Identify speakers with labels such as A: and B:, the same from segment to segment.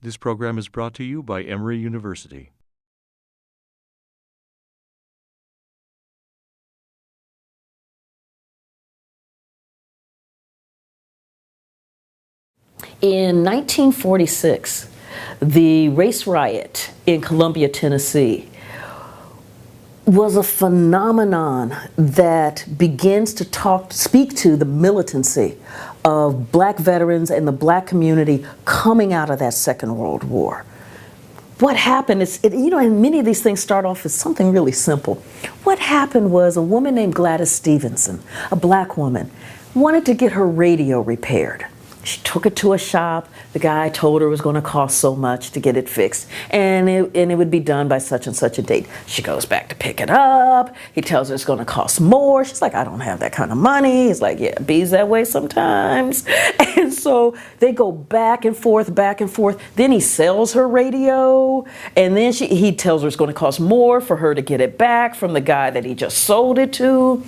A: This program is brought to you by Emory University.
B: In 1946, the race riot in Columbia, Tennessee was a phenomenon that begins to speak to the militancy of black veterans and the black community coming out of that Second World War. What happened is, and many of these things start off as something really simple. What happened was a woman named Gladys Stevenson, a black woman, wanted to get her radio repaired. She took it to a shop. The guy told her it was going to cost so much to get it fixed, and it would be done by such and such a date. She goes back to pick it up. He tells her it's going to cost more. She's like, I don't have that kind of money. He's like, yeah, it bees that way sometimes. And so they go back and forth, back and forth. Then he sells her radio, and then he tells her it's going to cost more for her to get it back from the guy that he just sold it to.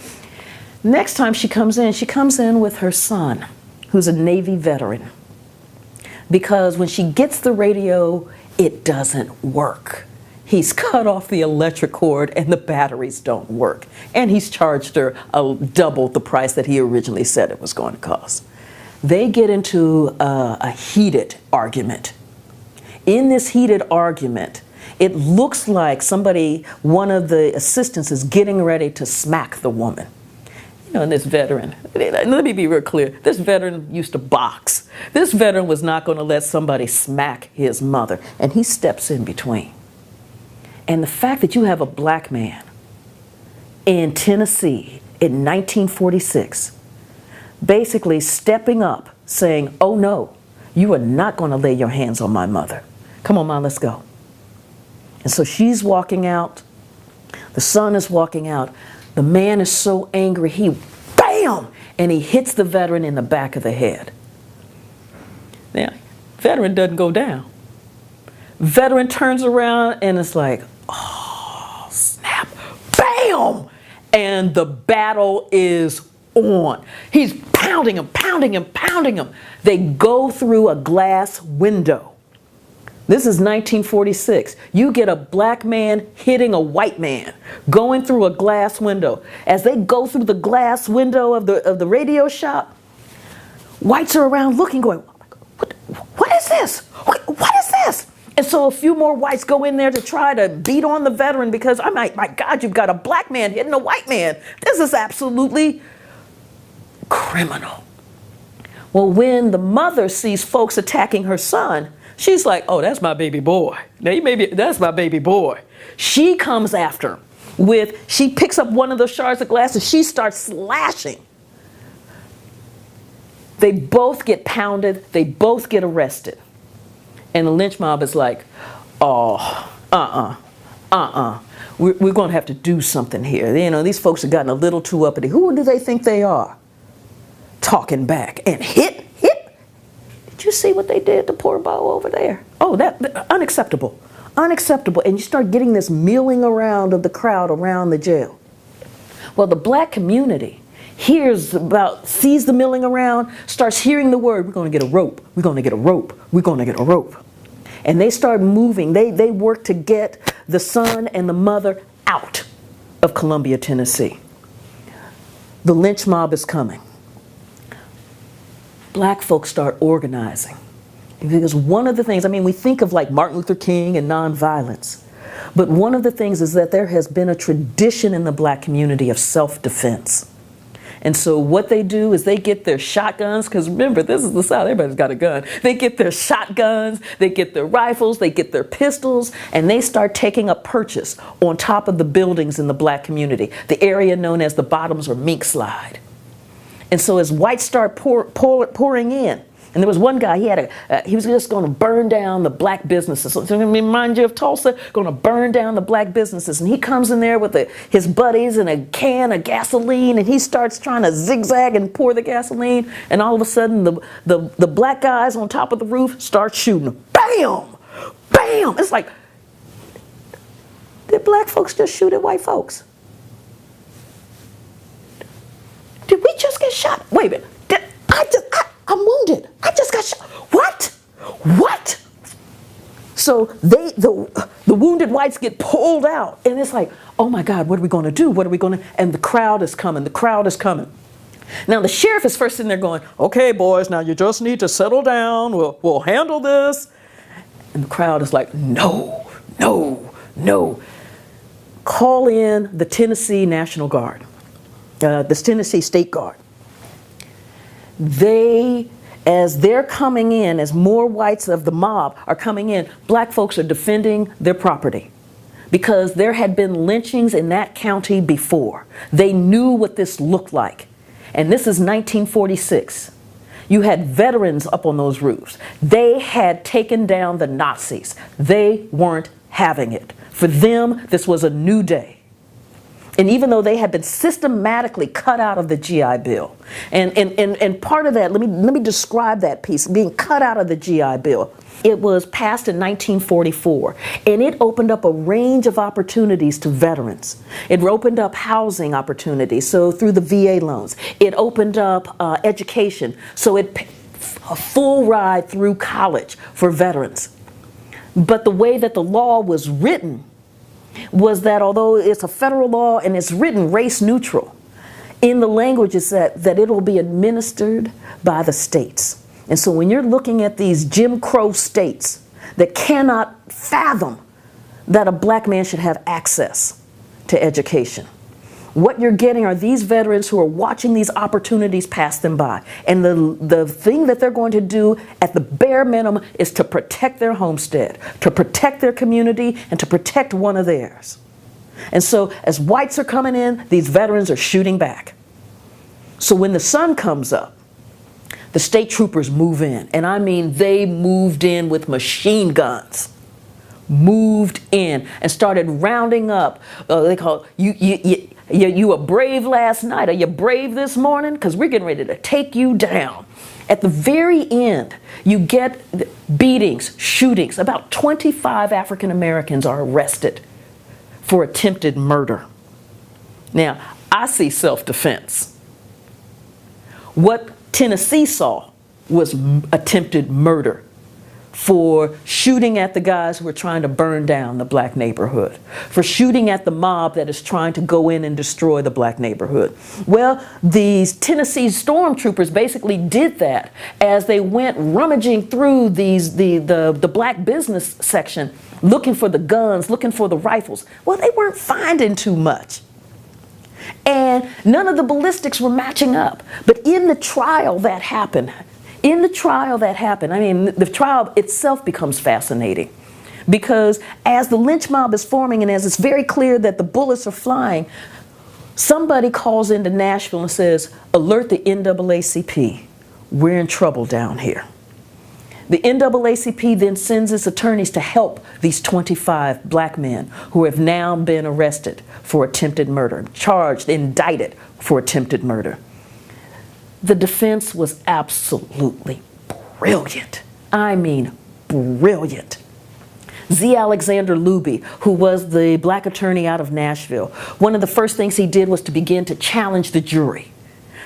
B: Next time she comes in with her son, who's a Navy veteran, because when she gets the radio, it doesn't work. He's cut off the electric cord and the batteries don't work. And he's charged her double the price that he originally said it was going to cost. They get into a heated argument. In this heated argument, it looks like one of the assistants is getting ready to smack the woman. And this veteran, let me be real clear, this veteran used to box. This veteran was not going to let somebody smack his mother, and he steps in between. And the fact that you have a black man in Tennessee in 1946 basically stepping up saying, oh no, you are not going to lay your hands on my mother. Come on, Mom, let's go. And so she's walking out. The son is walking out. The man is so angry, he bam! And he hits the veteran in the back of the head. Now, veteran doesn't go down. Veteran turns around and it's like, oh, snap, bam! And the battle is on. He's pounding him, pounding him, pounding him. They go through a glass window. This is 1946. You get a black man hitting a white man, going through a glass window. As they go through the glass window of the radio shop, whites are around looking, going, what is this? What is this? And so a few more whites go in there to try to beat on the veteran because, my God, you've got a black man hitting a white man. This is absolutely criminal. Well, when the mother sees folks attacking her son, she's like, oh, that's my baby boy. Now, that's my baby boy. She comes after him she picks up one of those shards of glass and she starts slashing. They both get pounded. They both get arrested. And the lynch mob is like, oh, We're going to have to do something here. These folks have gotten a little too uppity. Who do they think they are? Talking back and hit. Did you see what they did to poor Bo over there? Oh, that unacceptable. Unacceptable. And you start getting this milling around of the crowd around the jail. Well, the black community sees the milling around, starts hearing the word, we're going to get a rope, we're going to get a rope, we're going to get a rope. And they start moving. They work to get the son and the mother out of Columbia, Tennessee. The lynch mob is coming. Black folks start organizing. Because one of the things, we think of like Martin Luther King and nonviolence, but one of the things is that there has been a tradition in the black community of self-defense. And so what they do is they get their shotguns, because remember, this is the South, everybody's got a gun. They get their shotguns, they get their rifles, they get their pistols, and they start taking up purchase on top of the buildings in the black community, the area known as the Bottoms or Mink Slide. And so as whites start pouring in, and there was one guy, he was just going to burn down the black businesses. So it reminds you of Tulsa, going to burn down the black businesses. And he comes in there with his buddies and a can of gasoline, and he starts trying to zigzag and pour the gasoline. And all of a sudden, the black guys on top of the roof start shooting. Bam! Bam! It's like, did black folks just shoot at white folks? Did we just get shot? Wait a minute. I'm wounded. I just got shot. What? So the wounded whites get pulled out, and it's like, oh my God, what are we going to do? What are we going to? And the crowd is coming. The crowd is coming. Now the sheriff is first in there going, okay, boys, now you just need to settle down. We'll handle this. And the crowd is like, no, no, no. Call in the Tennessee National Guard, the Tennessee State Guard. As they're coming in, as more whites of the mob are coming in, black folks are defending their property because there had been lynchings in that county before. They knew what this looked like. And this is 1946. You had veterans up on those roofs. They had taken down the Nazis. They weren't having it. For them, this was a new day. And even though they had been systematically cut out of the GI Bill, and part of that, let me describe that piece, being cut out of the GI Bill. It was passed in 1944, and it opened up a range of opportunities to veterans. It opened up housing opportunities, so through the VA loans. It opened up education, so a full ride through college for veterans. But the way that the law was written was that although it's a federal law and it's written race neutral, in the language is that it will be administered by the states. And so when you're looking at these Jim Crow states that cannot fathom that a black man should have access to education, what you're getting are these veterans who are watching these opportunities pass them by. And the thing that they're going to do at the bare minimum is to protect their homestead, to protect their community, and to protect one of theirs. And so as whites are coming in, these veterans are shooting back. So when the sun comes up, the state troopers move in. And I mean, they moved in with machine guns. Moved in and started rounding up. They call you were brave last night. Are you brave this morning? Because we're getting ready to take you down. At the very end, you get beatings, shootings. About 25 African Americans are arrested for attempted murder. Now, I see self-defense. What Tennessee saw was attempted murder for shooting at the guys who were trying to burn down the black neighborhood, for shooting at the mob that is trying to go in and destroy the black neighborhood. Well, these Tennessee stormtroopers basically did that as they went rummaging through the black business section, looking for the guns, looking for the rifles. Well, they weren't finding too much. And none of the ballistics were matching up. But in the trial that happened, I mean, the trial itself becomes fascinating because as the lynch mob is forming and as it's very clear that the bullets are flying, somebody calls into Nashville and says, alert the NAACP, we're in trouble down here. The NAACP then sends its attorneys to help these 25 black men who have now been arrested for attempted murder, charged, indicted for attempted murder. The defense was absolutely brilliant. I mean, brilliant. Z. Alexander Luby, who was the black attorney out of Nashville, one of the first things he did was to begin to challenge the jury.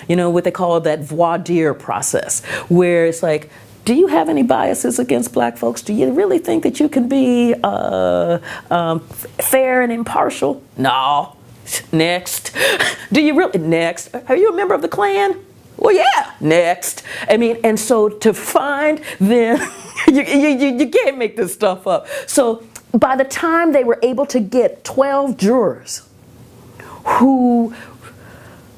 B: You know, what they call that voir dire process, where it's like, do you have any biases against black folks? Do you really think that you can be fair and impartial? No. Next. Do you really? Next. Are you a member of the Klan? Well, yeah, next. I mean, and so to find them, you can't make this stuff up. So by the time they were able to get 12 jurors who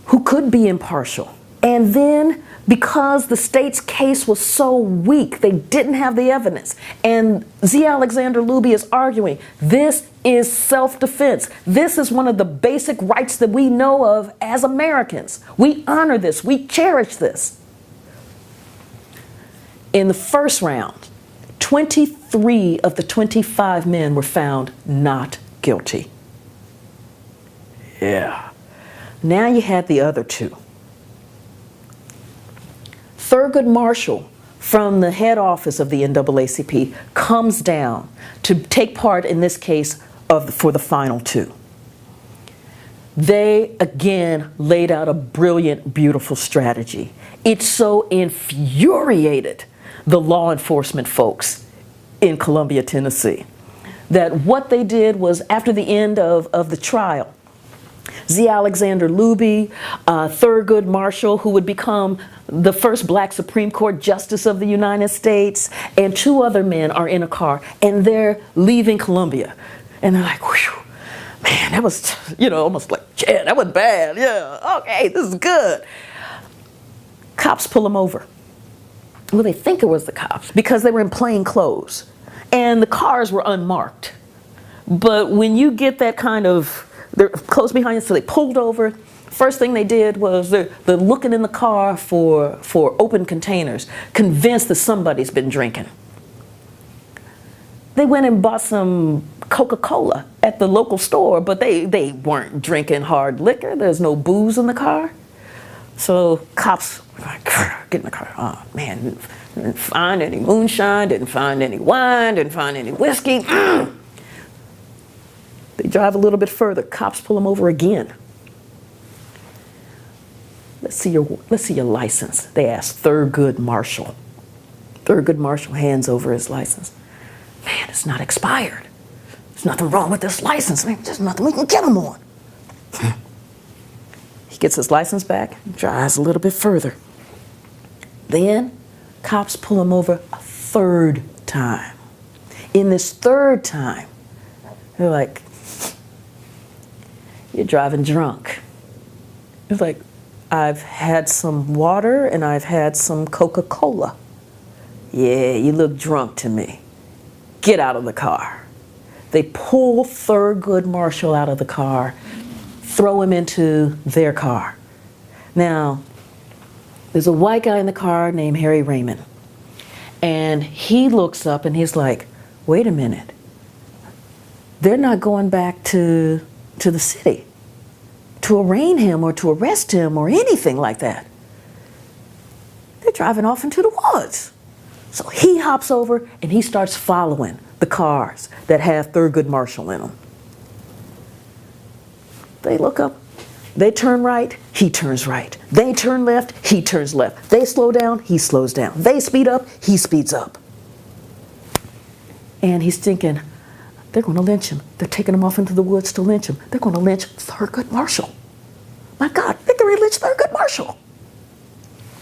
B: could be impartial, and then because the state's case was so weak, they didn't have the evidence. And Z. Alexander Luby is arguing, this is self-defense. This is one of the basic rights that we know of as Americans. We honor this. We cherish this. In the first round, 23 of the 25 men were found not guilty. Yeah. Now you had the other two. Thurgood Marshall, from the head office of the NAACP, comes down to take part in this case for the final two. They, again, laid out a brilliant, beautiful strategy. It so infuriated the law enforcement folks in Columbia, Tennessee. That what they did was, after the end of the trial, Z. Alexander Luby, Thurgood Marshall, who would become the first black Supreme Court Justice of the United States, and two other men are in a car, and they're leaving Columbia. And they're like, whew, man, that was, almost like, yeah, that wasn't bad. Yeah, okay, this is good. Cops pull them over. Well, they think it was the cops because they were in plain clothes. And the cars were unmarked. But when you get that kind of, they're close behind you, so they pulled over. First thing they did was they're looking in the car for open containers, convinced that somebody's been drinking. They went and bought some Coca-Cola at the local store, but they weren't drinking hard liquor. There's no booze in the car. So cops were like, get in the car. Oh, man, didn't find any moonshine, didn't find any wine, didn't find any whiskey. They drive a little bit further. Cops pull them over again. Let's see your license. They ask Thurgood Marshall. Thurgood Marshall hands over his license. Man, it's not expired. There's nothing wrong with this license. Man, there's nothing we can get him on. He gets his license back, drives a little bit further. Then cops pull him over a third time. In this third time, they're like, you're driving drunk. It's like, I've had some water and I've had some Coca-Cola. Yeah, you look drunk to me. Get out of the car. They pull Thurgood Marshall out of the car, throw him into their car. Now, there's a white guy in the car named Harry Raymond. And he looks up and he's like, wait a minute. They're not going back to the city to arraign him or to arrest him or anything like that. They're driving off into the woods. So he hops over and he starts following the cars that have Thurgood Marshall in them. They look up, they turn right, he turns right. They turn left, he turns left. They slow down, he slows down. They speed up, he speeds up. And he's thinking, they're going to lynch him. They're taking him off into the woods to lynch him. They're going to lynch Thurgood Marshall. My God, they're going to lynch Thurgood Marshall.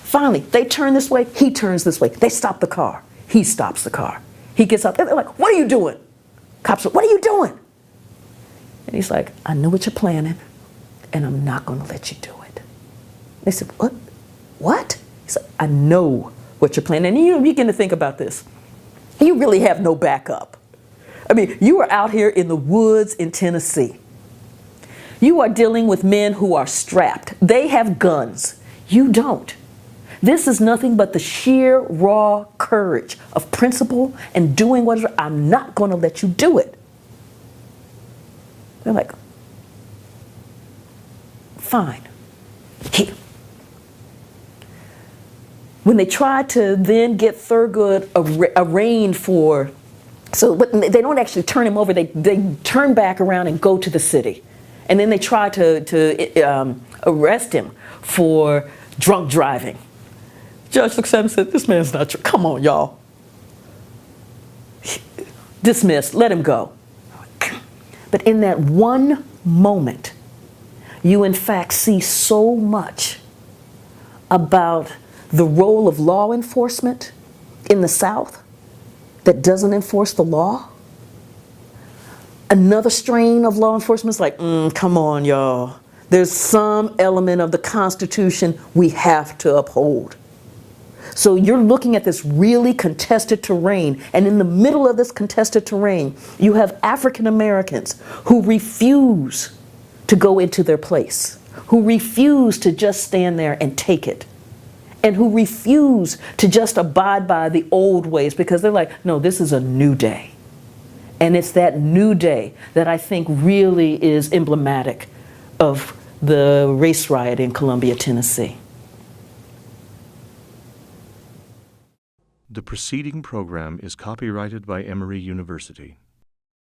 B: Finally, they turn this way, he turns this way. They stop the car. He stops the car. He gets out there, they're like, what are you doing? Cops are, what are you doing? And he's like, I know what you're planning, and I'm not going to let you do it. They said, what? What? He said, I know what you're planning. And you begin to think about this. You really have no backup. I mean, you are out here in the woods in Tennessee. You are dealing with men who are strapped. They have guns. You don't. This is nothing but the sheer, raw courage of principle and doing whatever. I'm not going to let you do it. They're like, fine. Here. When they tried to then get Thurgood arraigned for, so they don't actually turn him over, they turn back around and go to the city. And then they try to arrest him for drunk driving. Judge looks at him and said, this man's not true. Come on, y'all. Dismissed. Let him go. But in that one moment, you in fact see so much about the role of law enforcement in the South that doesn't enforce the law. Another strain of law enforcement is like, come on, y'all. There's some element of the Constitution we have to uphold. So you're looking at this really contested terrain, and in the middle of this contested terrain, you have African Americans who refuse to go into their place, who refuse to just stand there and take it, and who refuse to just abide by the old ways because they're like, no, this is a new day. And it's that new day that I think really is emblematic of the race riot in Columbia, Tennessee.
A: The preceding program is copyrighted by Emory University.